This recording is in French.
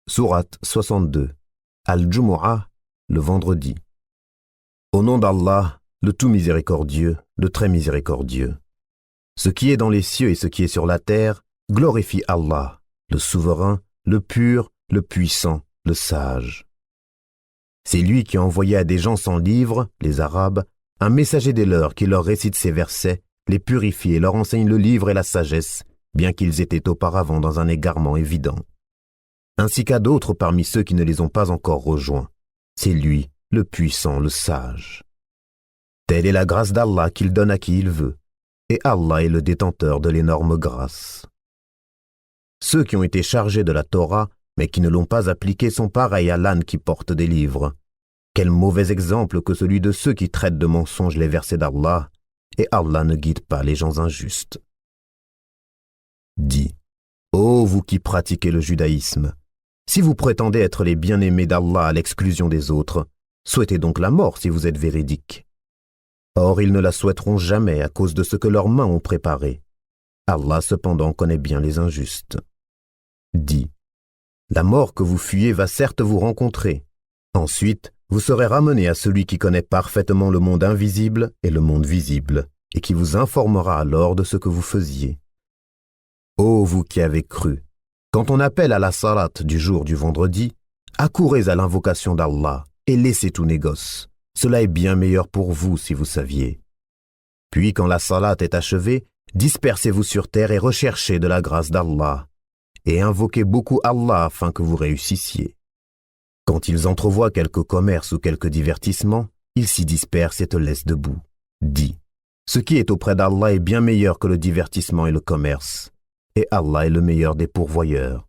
Sourate 62. Al-Jumu'ah, le vendredi. Au nom d'Allah, le tout miséricordieux, le très miséricordieux. Ce qui est dans les cieux et ce qui est sur la terre, glorifie Allah, le souverain, le pur, le puissant, le sage. C'est lui qui a envoyé à des gens sans livre, les Arabes, un messager des leurs qui leur récite ces versets, les purifie et leur enseigne le livre et la sagesse, bien qu'ils étaient auparavant dans un égarement évident. Ainsi qu'à d'autres parmi ceux qui ne les ont pas encore rejoints. C'est lui, le puissant, le sage. Telle est la grâce d'Allah qu'il donne à qui il veut, et Allah est le détenteur de l'énorme grâce. Ceux qui ont été chargés de la Torah, mais qui ne l'ont pas appliquée, sont pareils à l'âne qui porte des livres. Quel mauvais exemple que celui de ceux qui traitent de mensonges les versets d'Allah, et Allah ne guide pas les gens injustes. Dis, ô vous qui pratiquez le judaïsme, si vous prétendez être les bien-aimés d'Allah à l'exclusion des autres, souhaitez donc la mort si vous êtes véridiques. Or, ils ne la souhaiteront jamais à cause de ce que leurs mains ont préparé. Allah, cependant, connaît bien les injustes. Dis, la mort que vous fuyez va certes vous rencontrer. Ensuite, vous serez ramenés à celui qui connaît parfaitement le monde invisible et le monde visible, et qui vous informera alors de ce que vous faisiez. Ô vous qui avez cru, quand on appelle à la salat du jour du vendredi, accourez à l'invocation d'Allah et laissez tout négoce. Cela est bien meilleur pour vous si vous saviez. Puis quand la salat est achevée, dispersez-vous sur terre et recherchez de la grâce d'Allah, et invoquez beaucoup Allah afin que vous réussissiez. Quand ils entrevoient quelque commerce ou quelque divertissement, ils s'y dispersent et te laissent debout. Dis, ce qui est auprès d'Allah est bien meilleur que le divertissement et le commerce, et Allah est le meilleur des pourvoyeurs.